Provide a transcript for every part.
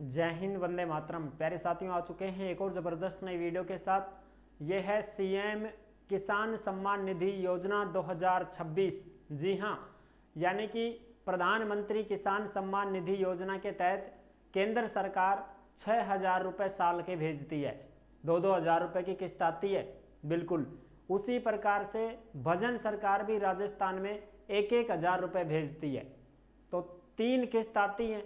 जय हिंद, वंदे मातरम। प्यारे साथियों, आ चुके हैं एक और ज़बरदस्त नई वीडियो के साथ। ये है सीएम किसान सम्मान निधि योजना 2026। जी हाँ, यानी कि प्रधानमंत्री किसान सम्मान निधि योजना के तहत केंद्र सरकार 6,000 रुपये साल के भेजती है। 2-2 हज़ार रुपये की किस्त आती है। बिल्कुल उसी प्रकार से भजन सरकार भी राजस्थान में 1-1 हज़ार रुपये भेजती है। तो 3 किस्त आती हैं,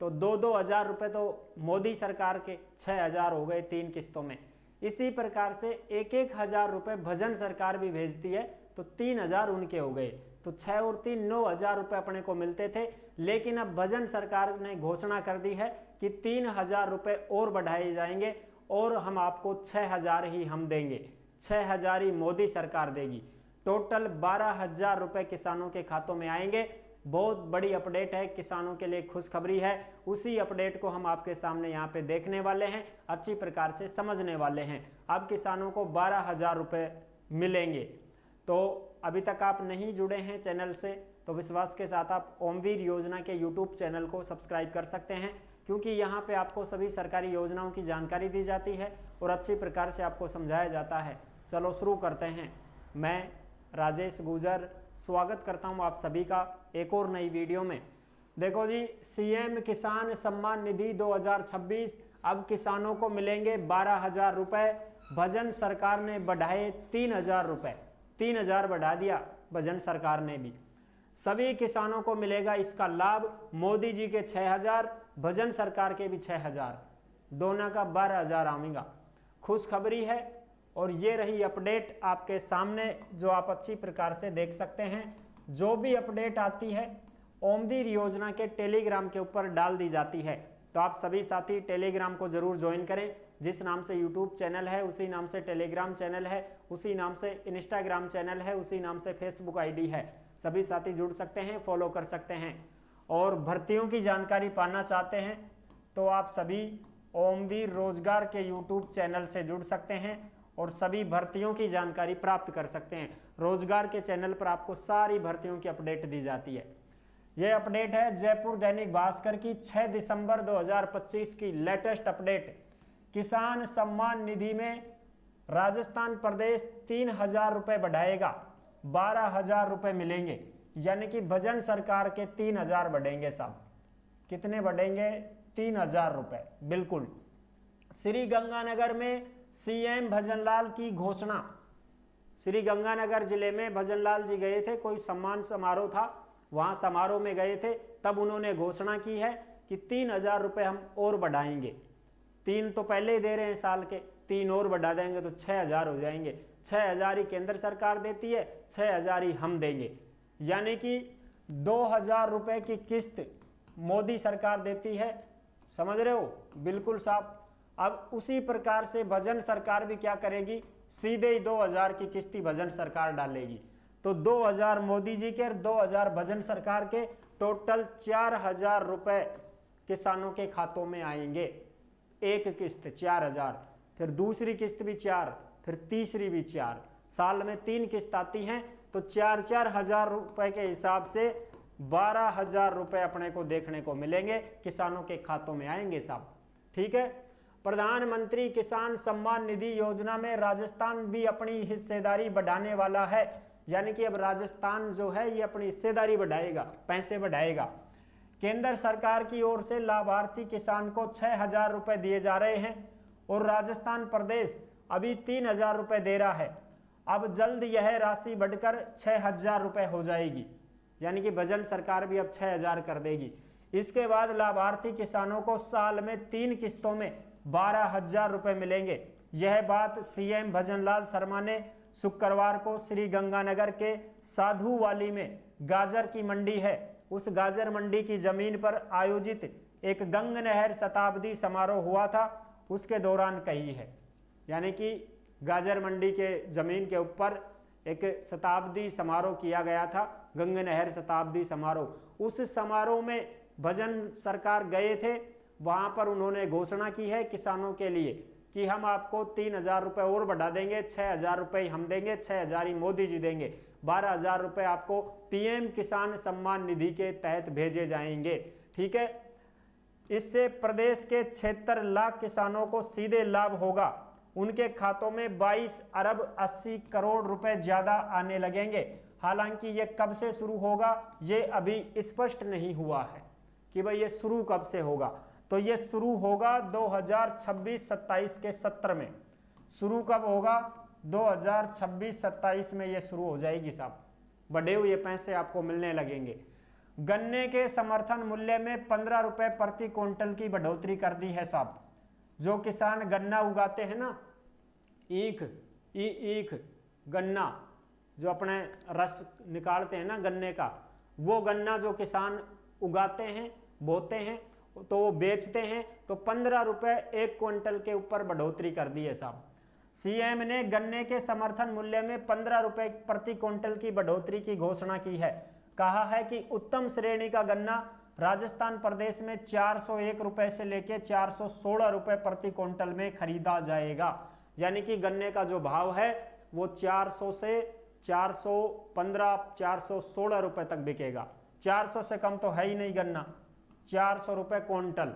तो 2-2 हज़ार रुपये तो मोदी सरकार के 6,000 हो गए 3 किस्तों में। इसी प्रकार से 1-1 हज़ार रुपये भजन सरकार भी भेजती है, तो 3,000 उनके हो गए। तो 6 और 3 9,000 रुपये अपने को मिलते थे। लेकिन अब भजन सरकार ने घोषणा कर दी है कि 3,000 रुपये और बढ़ाए जाएंगे और हम आपको 6,000 ही हम देंगे। 6,000 ही मोदी सरकार देगी। टोटल 12,000 रुपये किसानों के खातों में आएंगे। बहुत बड़ी अपडेट है, किसानों के लिए खुशखबरी है। उसी अपडेट को हम आपके सामने यहाँ पे देखने वाले हैं, अच्छी प्रकार से समझने वाले हैं। अब किसानों को 12,000 रुपये मिलेंगे। तो अभी तक आप नहीं जुड़े हैं चैनल से, तो विश्वास के साथ आप ओमवीर योजना के यूट्यूब चैनल को सब्सक्राइब कर सकते हैं, क्योंकि यहाँ पे आपको सभी सरकारी योजनाओं की जानकारी दी जाती है और अच्छी प्रकार से आपको समझाया जाता है। चलो शुरू करते हैं। मैं राजेश गुजर स्वागत करता हूं आप सभी का एक और नई वीडियो में। देखो जी, सीएम किसान सम्मान निधि 2026, अब किसानों को मिलेंगे 12,000 रुपये। भजन सरकार ने बढ़ाए 3,000 रुपये, 3,000 बढ़ा दिया भजन सरकार ने भी। सभी किसानों को मिलेगा इसका लाभ। मोदी जी के 6,000, भजन सरकार के भी 6,000, दोनों का 12,000 आवेगा। खुशखबरी है। और ये रही अपडेट आपके सामने, जो आप अच्छी प्रकार से देख सकते हैं। जो भी अपडेट आती है ओमवीर योजना के टेलीग्राम के ऊपर डाल दी जाती है। तो आप सभी साथी टेलीग्राम को जरूर ज्वाइन करें। जिस नाम से यूट्यूब चैनल है उसी नाम से टेलीग्राम चैनल है, उसी नाम से इंस्टाग्राम चैनल है, उसी नाम से फेसबुक आईडी है। सभी साथी जुड़ सकते हैं, फॉलो कर सकते हैं। और भर्तियों की जानकारी पाना चाहते हैं तो आप सभी ओमवीर रोजगार के यूट्यूब चैनल से जुड़ सकते हैं और सभी भर्तियों की जानकारी प्राप्त कर सकते हैं। रोजगार के चैनल पर आपको सारी भर्तियों की अपडेट दी जाती है। यह अपडेट है जयपुर दैनिक भास्कर की 6 दिसंबर 2025 की लेटेस्ट अपडेट। किसान सम्मान निधि में राजस्थान प्रदेश 3,000 रुपये बढ़ाएगा, 12,000 रुपये मिलेंगे। यानी कि भजन सरकार के 3,000 बढ़ेंगे साहब। कितने बढ़ेंगे? 3,000 रुपये। बिल्कुल। श्री गंगानगर में सीएम भजनलाल की घोषणा। श्री गंगानगर जिले में भजनलाल जी गए थे, कोई सम्मान समारोह था, वहां समारोह में गए थे। तब उन्होंने घोषणा की है कि 3,000 रुपये हम और बढ़ाएंगे। 3 तो पहले ही दे रहे हैं साल के, 3 और बढ़ा देंगे तो 6,000 हो जाएंगे। 6,000 ही केंद्र सरकार देती है, 6,000 ही हम देंगे। यानी कि 2,000 रुपये की किस्त मोदी सरकार देती है। समझ रहे हो? बिल्कुल साहब। अब उसी प्रकार से भजन सरकार भी क्या करेगी, सीधे ही 2,000 की किस्ती भजन सरकार डालेगी। तो 2,000 मोदी जी के और 2,000 भजन सरकार के, टोटल 4,000 रुपये किसानों के खातों में आएंगे। एक किस्त 4,000, फिर दूसरी किस्त भी 4, फिर तीसरी भी 4। साल में 3 किस्त आती हैं, तो 4-4 हज़ार रुपये के हिसाब से 12,000 रुपये अपने को देखने को मिलेंगे, किसानों के खातों में आएंगे साहब। ठीक है। प्रधानमंत्री किसान सम्मान निधि योजना में राजस्थान भी अपनी हिस्सेदारी बढ़ाने वाला है। यानी कि अब राजस्थान जो है ये अपनी हिस्सेदारी बढ़ाएगा, पैसे बढ़ाएगा। केंद्र सरकार की ओर से लाभार्थी किसान को 6,000 रुपये दिए जा रहे हैं और राजस्थान प्रदेश अभी 3,000 रुपये दे रहा है। अब जल्द यह राशि बढ़कर 6,000 रुपये हो जाएगी। यानी कि भजन सरकार भी अब 6,000 कर देगी। इसके बाद लाभार्थी किसानों को साल में 3 किस्तों में 12,000 रुपये मिलेंगे। यह बात सीएम भजनलाल शर्मा ने शुक्रवार को श्री गंगानगर के साधुवाली में गाजर की मंडी है, उस गाजर मंडी की जमीन पर आयोजित एक गंग नहर शताब्दी समारोह हुआ था, उसके दौरान कही है। यानी कि गाजर मंडी के जमीन के ऊपर एक शताब्दी समारोह किया गया था, गंग नहर शताब्दी समारोह। उस समारोह में भजन सरकार गए थे, वहां पर उन्होंने घोषणा की है किसानों के लिए कि हम आपको 3,000 रुपये और बढ़ा देंगे, 6,000 रुपये हम देंगे, 6,000 ही मोदी जी देंगे। 12,000 रुपये आपको पीएम किसान सम्मान निधि के तहत भेजे जाएंगे। ठीक है। इससे प्रदेश के 76 लाख किसानों को सीधे लाभ होगा। उनके खातों में 22 अरब 80 करोड़ रुपए ज्यादा आने लगेंगे। हालांकि ये कब से शुरू होगा ये अभी स्पष्ट नहीं हुआ है कि भाई ये शुरू कब से होगा। तो ये शुरू होगा 2026-27 के सत्र में। शुरू कब होगा? 2026-27 में ये शुरू हो जाएगी साहब। बढ़े हुए पैसे आपको मिलने लगेंगे। गन्ने के समर्थन मूल्य में 15 रुपए प्रति क्विंटल की बढ़ोतरी कर दी है साहब। जो किसान गन्ना उगाते हैं ना, ईख गन्ना जो अपने रस निकालते हैं ना गन्ने का, वो गन्ना जो किसान उगाते हैं, बोते हैं, तो वो बेचते हैं, तो 15 रुपए एक क्विंटल के ऊपर बढ़ोतरी कर दी है साहब। सीएम ने गन्ने के समर्थन मूल्य में 15 रुपए प्रति क्विंटल की बढ़ोतरी की घोषणा की है। कहा है कि उत्तम श्रेणी का गन्ना राजस्थान प्रदेश में 401 रुपए से लेकर 416 रुपए प्रति क्विंटल में खरीदा जाएगा। यानी कि गन्ने का जो भाव है वो 400 से 415 416 रुपए तक बिकेगा। 400 से कम तो है ही नहीं गन्ना, 400 रुपए क्विंटल।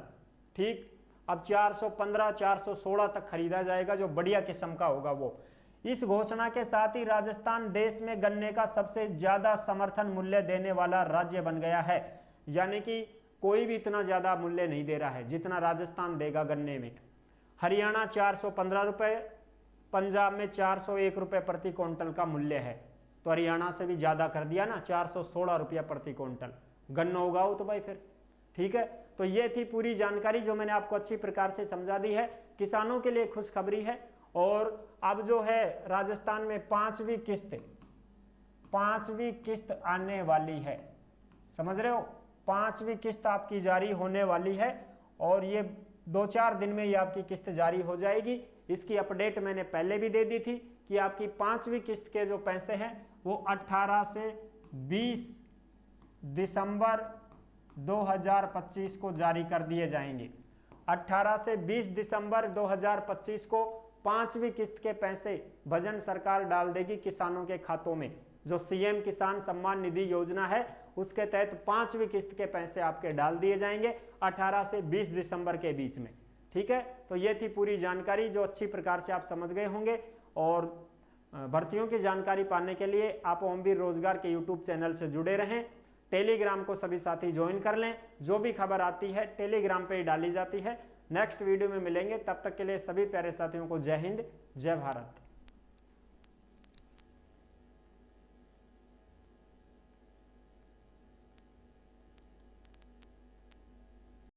ठीक, अब 415 416 तक खरीदा जाएगा जो बढ़िया किस्म का होगा वो। इस घोषणा के साथ ही राजस्थान देश में गन्ने का सबसे ज्यादा समर्थन मूल्य देने वाला राज्य बन गया है। यानी कि कोई भी इतना ज्यादा मूल्य नहीं दे रहा है जितना राजस्थान देगा गन्ने में। हरियाणा 415 रुपए, पंजाब में 401 रुपए प्रति क्विंटल का मूल्य है, तो हरियाणा से भी ज्यादा कर दिया ना, 416 रुपया प्रति क्विंटल। गन्ना उगाओ तो भाई फिर। ठीक है, तो ये थी पूरी जानकारी जो मैंने आपको अच्छी प्रकार से समझा दी है। किसानों के लिए खुशखबरी है। और अब जो है राजस्थान में पांचवी किस्त आने वाली है, समझ रहे हो, पांचवी किस्त आपकी जारी होने वाली है और ये 2-4 दिन में ये आपकी किस्त जारी हो जाएगी। इसकी अपडेट मैंने पहले भी दे दी थी कि आपकी पांचवी किस्त के जो पैसे हैं वो 18 से 20 दिसंबर 2025 को जारी कर दिए जाएंगे। 18 से 20 दिसंबर 2025 को पांचवी किस्त के पैसे भजन सरकार डाल देगी किसानों के खातों में। जो सीएम किसान सम्मान निधि योजना है उसके तहत पांचवी किस्त के पैसे आपके डाल दिए जाएंगे 18 से 20 दिसंबर के बीच में। ठीक है, तो ये थी पूरी जानकारी जो अच्छी प्रकार से आप समझ गए होंगे। और भर्तियों की जानकारी पाने के लिए आप ओमवीर रोजगार के यूट्यूब चैनल से जुड़े रहें। टेलीग्राम को सभी साथी ज्वाइन कर लें। जो भी खबर आती है टेलीग्राम पे ही डाली जाती है। नेक्स्ट वीडियो में मिलेंगे, तब तक के लिए सभी प्यारे साथियों को जय हिंद, जय भारत।